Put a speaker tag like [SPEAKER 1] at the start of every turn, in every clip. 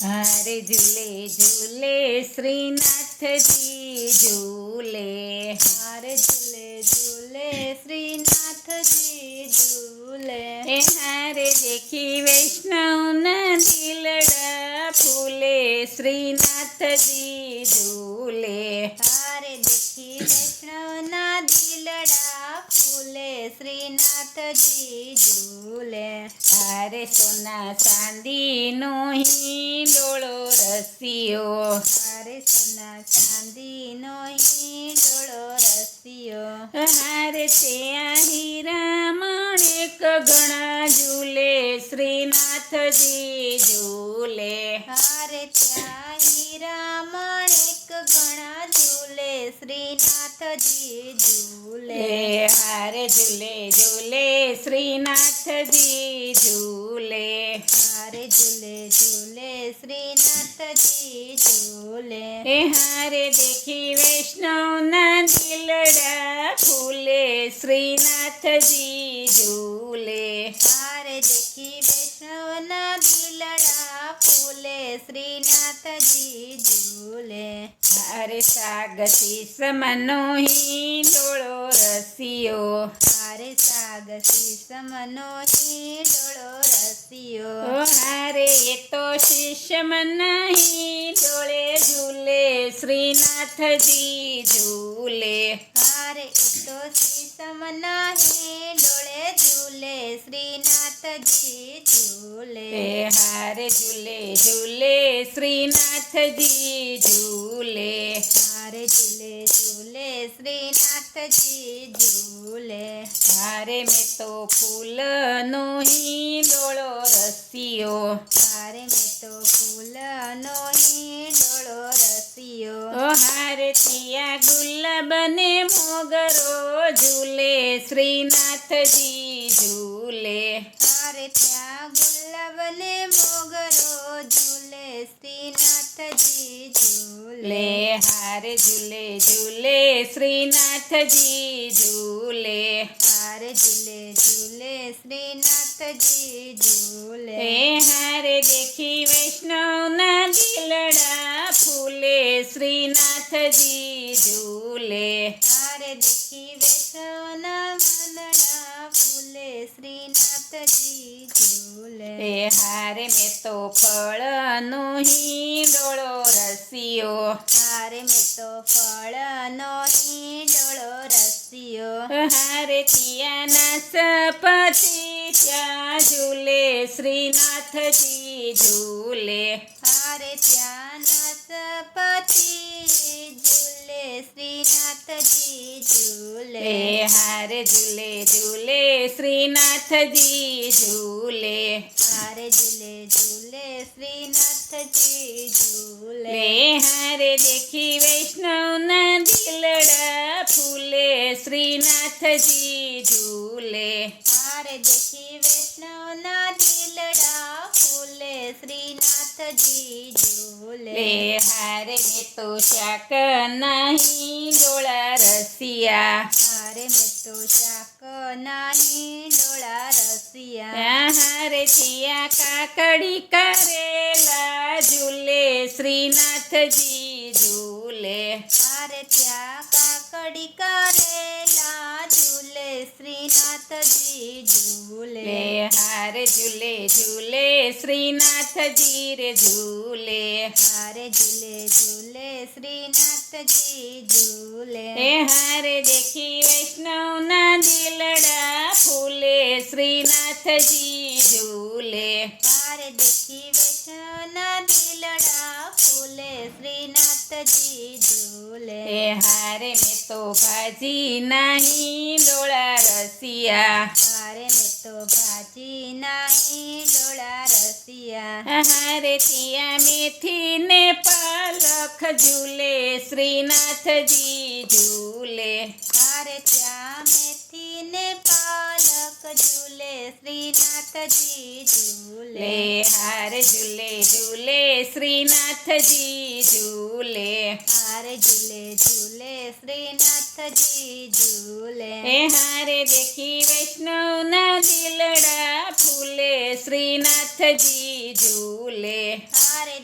[SPEAKER 1] હારે ઝૂલે ઝૂલે શ્રીનાથજી ઝૂલે.
[SPEAKER 2] હારે ઝૂલે ઝૂલે શ્રીનાથજી ઝૂલે.
[SPEAKER 1] એ હારે દેખી વૈષ્ણવના દિલડા ફૂલે શ્રીનાથજી ઝૂલે.
[SPEAKER 2] હારે દેખી વૈષ્ણવના દિલડા ફૂલે શ્રીનાથજી ઝૂલે.
[SPEAKER 1] હારે સોના ચાંદીનો હિંડોળો રસિયો.
[SPEAKER 2] હારે સોના ચાંદીનો હિંડોળો રસિયો.
[SPEAKER 1] હારે ત્યાં હીરા માણેક ઘણા ઝૂલે શ્રીનાથજી ઝૂલે.
[SPEAKER 2] હારે ત્યાં હીરા માણેક ઘણા ઝૂલે શ્રીનાથજી ઝૂલે.
[SPEAKER 1] હારે ઝૂલે ઝૂલે શ્રીનાથજી ઝૂલે.
[SPEAKER 2] હારે ઝૂલે ઝૂલે શ્રીનાથજી ઝૂલે.
[SPEAKER 1] એ હારે દેખી વૈષ્ણવના દિલડા ફૂલે શ્રીનાથજી ઝૂલે.
[SPEAKER 2] હારે દેખી વૈષ્ણવના દિલડા ફૂલે શ્રીનાથજી ઝૂલે.
[SPEAKER 1] હારે સાગસી સમનો હિંડોળો રસિયો.
[SPEAKER 2] હારે સાગસી સમનો હિંડોળો રસિયો.
[SPEAKER 1] હારે એ તો શિષ્ય મના હિંડોળે ઝૂલે શ્રીનાથજી ઝૂલે.
[SPEAKER 2] હારે તો સમના હિંડોળે ઝૂલે શ્રીનાથજી ઝૂલે.
[SPEAKER 1] હારે ઝૂલે ઝૂલે શ્રીનાથજી ઝૂલે.
[SPEAKER 2] હારે ઝૂલે ઝૂલે શ્રીનાથજી ઝૂલે.
[SPEAKER 1] હારે મેં તો ફૂલનો હિંડોળો રસિયો.
[SPEAKER 2] હારે મેં તો ફૂલનો હિંડોળો રસિયો.
[SPEAKER 1] હારે થયા ગુલાબને મોગરો ઝૂલે શ્રીનાથજી ઝૂલે.
[SPEAKER 2] હારે ત્યાં ગુલાબને મોગરો ઝૂલે શ્રીનાથજી ઝૂલે.
[SPEAKER 1] હારે ઝૂલે ઝૂલે શ્રીનાથજી ઝૂલે.
[SPEAKER 2] હારે ઝૂલે ઝૂલે શ્રીનાથજી ઝૂલે.
[SPEAKER 1] હારે દેખી વૈષ્ણવના દિલડા ફૂલે શ્રીનાથજી ઝૂલે.
[SPEAKER 2] હારે દેખી વૈષ્ણવના મનડા ફૂલે શ્રીનાથજી ઝૂલે.
[SPEAKER 1] હારે મેં તો ફળનો હિંડોળો રસિયો.
[SPEAKER 2] હારે મેં તો ફળનો હિંડોળો રસિયો.
[SPEAKER 1] હારે થયા નાસપતિ ત્યાં ઝૂલે શ્રીનાથજી ઝૂલે.
[SPEAKER 2] હારે ત્યાં નાસપતિ ઝૂલે શ્રીનાથજી ઝૂલે.
[SPEAKER 1] હારે ઝૂલે ઝૂલે શ્રીનાથજી ઝૂલે.
[SPEAKER 2] હારે ઝૂલે ઝૂલે શ્રીનાથજી ઝૂલે.
[SPEAKER 1] હારે દેખી વૈષ્ણવના દિલડા ફૂલે શ્રીનાથજી ઝૂલે.
[SPEAKER 2] હારે દેખી વૈષ્ણવના દિલડા ફૂલે શ્રીનાથજી ઝૂલે.
[SPEAKER 1] હારે મેં તો શાકના હિંડોળા રસિયા.
[SPEAKER 2] હારે મેં તો શાકના હિંડોળા રસિયા.
[SPEAKER 1] હારે થયા કાકડી કરેલા ઝૂલે શ્રીનાથજી ઝૂલે.
[SPEAKER 2] હારે ત્યાં કાકડી કરેલા ઝૂલે શ્રીનાથજી ઝૂલે.
[SPEAKER 1] હારે ઝૂલે ઝૂલે શ્રીનાથજી રે ઝૂલે.
[SPEAKER 2] હારે ઝૂલે ઝૂલે શ્રીનાથજી ઝૂલે.
[SPEAKER 1] હારે દેખી વૈષ્ણવના દિલડા ફૂલે શ્રીનાથજી ઝૂલે.
[SPEAKER 2] હારે દેખી વૈષ્ણવના દિલડા ફૂલે શ્રીનાથજી ઝૂલે.
[SPEAKER 1] હારે મેં તો ભાજીના હિંડોળા રસિયા.
[SPEAKER 2] હારે મેં તો ભાજીના હિંડોળા રસિયા.
[SPEAKER 1] હારે થયા મેથી ને પાલક ઝૂલે શ્રીનાથજી ઝૂલે.
[SPEAKER 2] હારે ત્યાં મેથી ને પાલક ઝૂલે શ્રીનાથજી ઝૂલે.
[SPEAKER 1] હારે ઝૂલે ઝૂલે શ્રીનાથજી ઝૂલે.
[SPEAKER 2] હારે ઝૂલે ઝૂલે શ્રીનાથજી ઝૂલે.
[SPEAKER 1] હારે દેખી વૈષ્ણવના દિલડા ફૂલે શ્રીનાથજી ઝૂલે.
[SPEAKER 2] હારે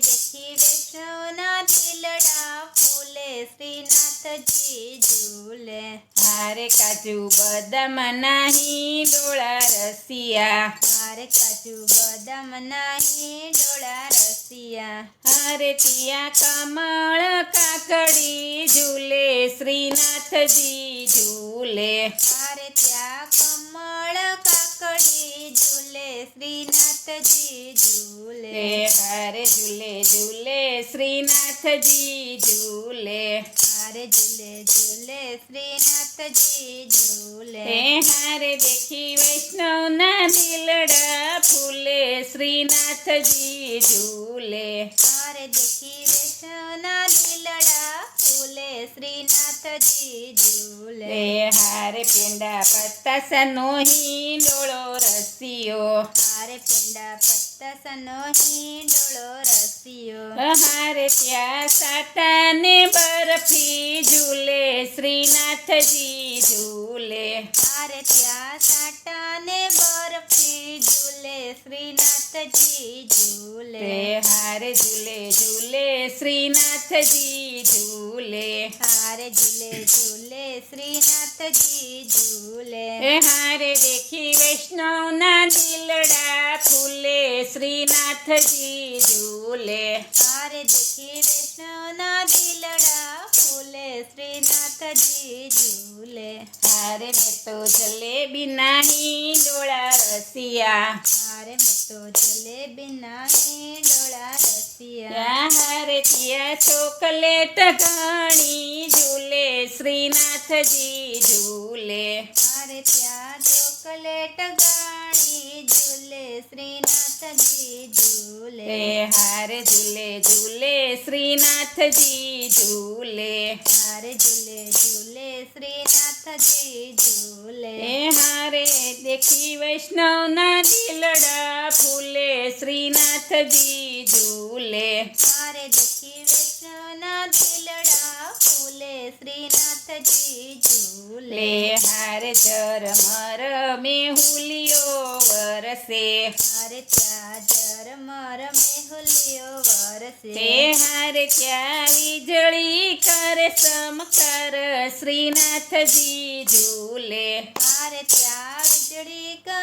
[SPEAKER 2] શ્રીનાથજી ઝૂલે
[SPEAKER 1] હારે કાજુ બદામ નહીં ડોળા રસિયા
[SPEAKER 2] હારે કાજુ બદામ નહીં ડોળા રસિયા
[SPEAKER 1] હારે ત્યાં કમળ કાકડી ઝૂલે શ્રીનાથજી ઝૂલે
[SPEAKER 2] હારે ત્યાં કમળ કાકડી ઝૂલે શ્રીનાથજી ઝૂલે
[SPEAKER 1] હારે ઝૂલે ઝૂલે શ્રીનાથજી ઝૂલે
[SPEAKER 2] હારે ઝૂલે ઝૂલે શ્રીનાથજી ઝૂલે
[SPEAKER 1] હારે દેખી વૈષ્ણવના દિલડા ફૂલે શ્રીનાથજી ઝૂલે
[SPEAKER 2] હારે દેખી વૈષ્ણવના દિલડા ફૂલે શ્રીનાથજી ઝૂલે
[SPEAKER 1] હારે પેંડા પત્તાસનો હિંડોળો રસિયો
[SPEAKER 2] હારે પેંડા પત્તાસનો હિંડોળો રસિયો
[SPEAKER 1] હારે ત્યાં સાટાને બરફી ઝૂલે શ્રીનાથજી ઝૂલે
[SPEAKER 2] હારે ત્યાં સાટાને બરફી ઝૂલે શ્રીનાથજી ઝૂલે
[SPEAKER 1] હારે ઝૂલે ઝૂલે શ્રીનાથજી ઝૂલે
[SPEAKER 2] હારે ઝૂલે ઝૂલે શ્રીનાથજી ઝૂલે
[SPEAKER 1] હારે દેખી વૈષ્ણવના દિલડા ફૂલે શ્રીનાથજી ઝૂલે
[SPEAKER 2] હારે દેખી વૈષ્ણવના દિલડા ફૂલે શ્રીનાથજી ઝૂલે
[SPEAKER 1] હારે મેં તો જલેબી નહીં ડોળા રસિયા
[SPEAKER 2] હારે મેં તો જલેબી નહીં ડોળા રસિયા
[SPEAKER 1] હારે ત્યાં ચોકલેટ ઘણી ઝૂલે શ્રીનાથજી ઝૂલે
[SPEAKER 2] હારે ત્યાં ચોકલેટ ગાણી ઝૂલે શ્રીનાથજી ઝૂલે
[SPEAKER 1] હારે ઝૂલે ઝૂલે શ્રીનાથજી ઝૂલે
[SPEAKER 2] હારે ઝૂલે ઝૂલે શ્રીનાથજી ઝૂલે
[SPEAKER 1] હારે દેખી વૈષ્ણવના દિલડા ફૂલે શ્રીનાથજી ઝૂલે
[SPEAKER 2] હારે દેખી વૈષ્ણવના દિલડા ફૂલે શ્રીનાથજી ઝૂલે
[SPEAKER 1] હારે ઝરમર મેહુલિયો વરસે
[SPEAKER 2] હારે ત્યાં ઝરમર મેહુલિયો વરસે
[SPEAKER 1] હારે ત્યાં વીજળી કરે ચમકાર શ્રીનાથજી ઝૂલે
[SPEAKER 2] હારે ત્યાં વીજળી કરે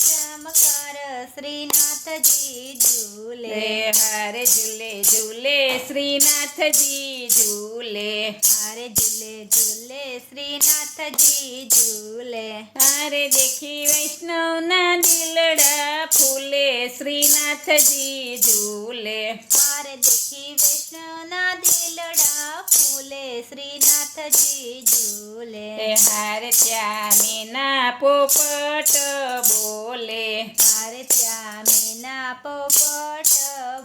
[SPEAKER 2] ચમકાર શ્રીનાથજી ઝૂલે
[SPEAKER 1] હારે ઝૂલે ઝૂલે શ્રીનાથજી ઝૂલે
[SPEAKER 2] હારે ઝૂલે ઝૂલે શ્રીનાથજી ઝૂલે
[SPEAKER 1] હારે દેખી વૈષ્ણવના દિલડા ફૂલે શ્રીનાથજી ઝૂલે
[SPEAKER 2] હારે દેખી વૈષ્ણવના દિલડા ફૂલે શ્રીનાથજી ઝૂલે
[SPEAKER 1] હારે ત્યાં મીના પોપટ બોલે
[SPEAKER 2] હારે ત્યાં મીના પોપટ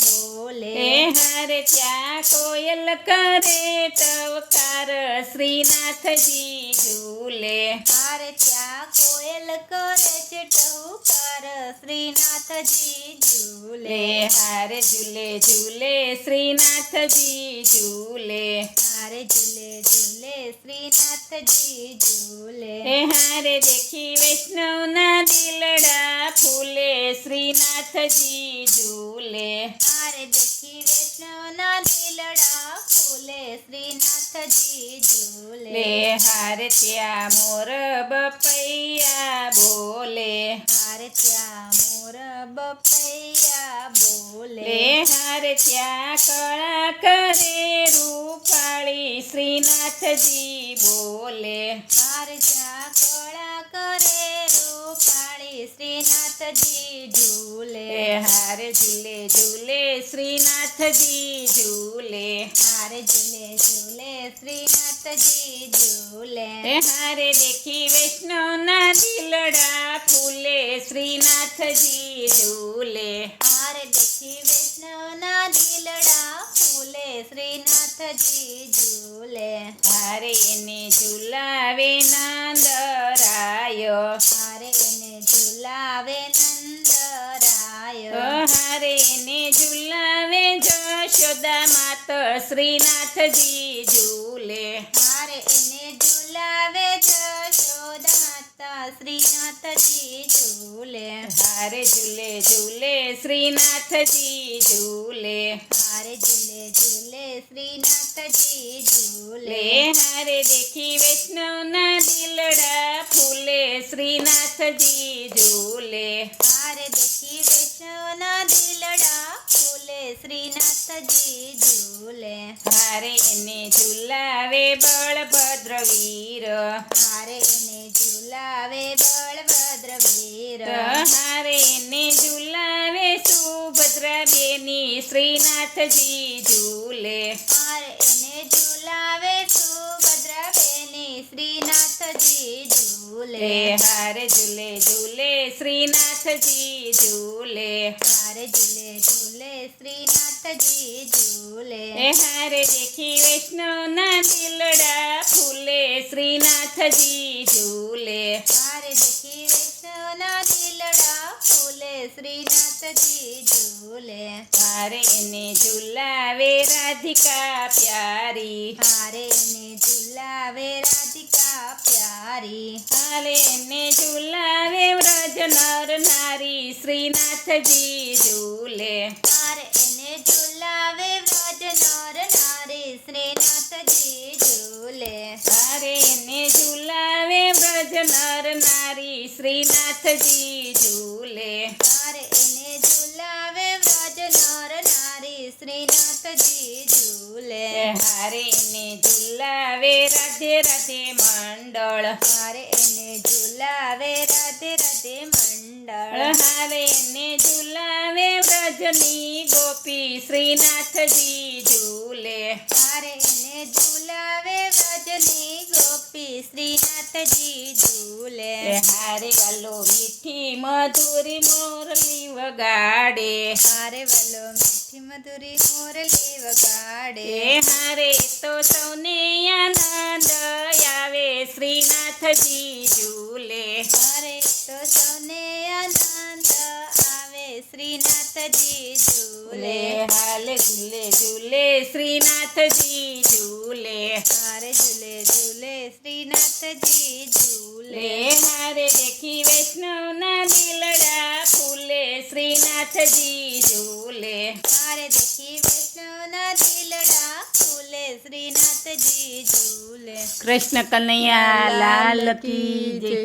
[SPEAKER 2] બોલે
[SPEAKER 1] હારે ત્યાં કોયલ કરે ટવકાર શ્રીનાથજી ઝૂલે
[SPEAKER 2] હારે ત્યાં કોયલ કરે છે ટહુકાર શ્રીનાથજી ઝૂલે
[SPEAKER 1] હારે ઝૂલે ઝૂલે શ્રીનાથજી ઝૂલે
[SPEAKER 2] હારે ઝૂલે ઝૂલે શ્રીનાથજી ઝૂલે
[SPEAKER 1] હારે દેખી વૈષ્ણવના દિલડા ફૂલે શ્રીનાથજી ઝૂલે
[SPEAKER 2] હારે દેખી વૈષ્ણવના દિલડા ફૂલે શ્રીનાથજી ઝૂલે
[SPEAKER 1] હારે ત્યાં મોર બપૈયા બોલે
[SPEAKER 2] હારે ત્યાં મોર બપૈયા બોલે
[SPEAKER 1] હારે ત્યાં કળા કરે રૂપાળી શ્રીનાથજી બોલે
[SPEAKER 2] હારે ત્યાં કળા કરે રૂપાળી શ્રીનાથજી ઝૂલે
[SPEAKER 1] હારે ઝૂલે ઝૂલે શ્રીનાથજી ઝૂલે
[SPEAKER 2] હારે ઝૂલે ઝૂલે શ્રીનાથજી ઝૂલે
[SPEAKER 1] હારે દેખી વૈષ્ણવના દિલડા ફૂલે શ્રીનાથજી ઝૂલે
[SPEAKER 2] હારે દેખી વૈષ્ણવના દિલડા ફૂલે શ્રીનાથજી ઝૂલે
[SPEAKER 1] હારે એને ઝુલાવે નંદરાયો
[SPEAKER 2] હારે એને ઝુલાવે નંદરાય
[SPEAKER 1] હારે એને ઝુલાવે જશોદા માત શ્રીનાથજી ઝૂલે
[SPEAKER 2] હારે એને ઝુલાવે જશોદા માતા શ્રીનાથજી ઝૂલે
[SPEAKER 1] હારે ઝૂલે ઝૂલે શ્રીનાથજી ઝૂલે
[SPEAKER 2] હારે ઝૂલે ઝૂલે શ્રીનાથજી ઝૂલે
[SPEAKER 1] લે હારે દેખી વૈષ્ણવના દિલડા ફૂલે શ્રીનાથજી ઝૂલે
[SPEAKER 2] હારે દેખી વૈષ્ણવના દિલડા ફૂલે શ્રીનાથજી ઝૂલે
[SPEAKER 1] હારે એને ઝુલાવે બળભદ્ર વીર
[SPEAKER 2] હારે એને ઝુલાવે બળભદ્ર વીર
[SPEAKER 1] હારે એને ઝુલાવે સુભદ્રા બેની શ્રીનાથજી ઝૂલે
[SPEAKER 2] હારે એને ઝુલાવે સુભદ્રા બેની શ્રીનાથજી ઝૂલે
[SPEAKER 1] હારે ઝૂલે ઝૂલે શ્રીનાથજી ઝૂલે
[SPEAKER 2] હારે ઝૂલે ઝૂલે શ્રીનાથજી ઝૂલે
[SPEAKER 1] હારે દેખી વૈષ્ણવના દિલડા ફૂલે શ્રીનાથજી ઝૂલે
[SPEAKER 2] હારે દેખી વૈષ્ણવના દિલડા ફૂલે શ્રીનાથજી ઝૂલે
[SPEAKER 1] હારે એને ઝુલાવે રાધિકા પ્યારી
[SPEAKER 2] હારે એને ઝુલાવે રાધિકા પ્યારી
[SPEAKER 1] હારે એને ઝુલાવે વ્રજ નર નારી શ્રીનાથજી ઝૂલે
[SPEAKER 2] હારે એને ઝુલાવે વ્રજ નર નારી શ્રીનાથજી ઝૂલે
[SPEAKER 1] હારે એને ઝુલાવે વ્રજ નર નારી શ્રીનાથજી ઝૂલે
[SPEAKER 2] હારે એને ઝુલાવે વ્રજ નર નારી શ્રીનાથજી ઝૂલે
[SPEAKER 1] હારે એને ઝુલાવે રાધે રાધે મંડળ
[SPEAKER 2] હારે એને ઝુલાવે રાધે રાધે મંડળ
[SPEAKER 1] હારે એને ઝુલાવે વ્રજની ગોપી શ્રીનાથજી ઝૂલે
[SPEAKER 2] હારે એને ઝુલાવે વ્રજની ગોપી શ્રીનાથજી ઝૂલે
[SPEAKER 1] હારે વાલો મીઠી મધુરી મોરલી વગાડે
[SPEAKER 2] હારે વલો મીઠી મધુરી મોરલી વગાડે
[SPEAKER 1] હારે તો સૌને આનંદ આવે શ્રીનાથજી ઝૂલે
[SPEAKER 2] હારે તો સૌને આનંદ આવે શ્રીનાથજી ઝૂલે
[SPEAKER 1] હાલે ઝૂલે ઝૂલે શ્રીનાથજી ઝૂલે
[SPEAKER 2] હારે ઝૂલે ઝૂલે શ્રીનાથજી ઝૂલે
[SPEAKER 1] હારે દેખી વૈષ્ણવના દિલડા ફૂલે શ્રીનાથજી ઝૂલે
[SPEAKER 2] હારે દેખી વૈષ્ણવના દિલડા ફૂલે શ્રીનાથજી ઝૂલે
[SPEAKER 1] કૃષ્ણ કનૈયા લાલ કી જય.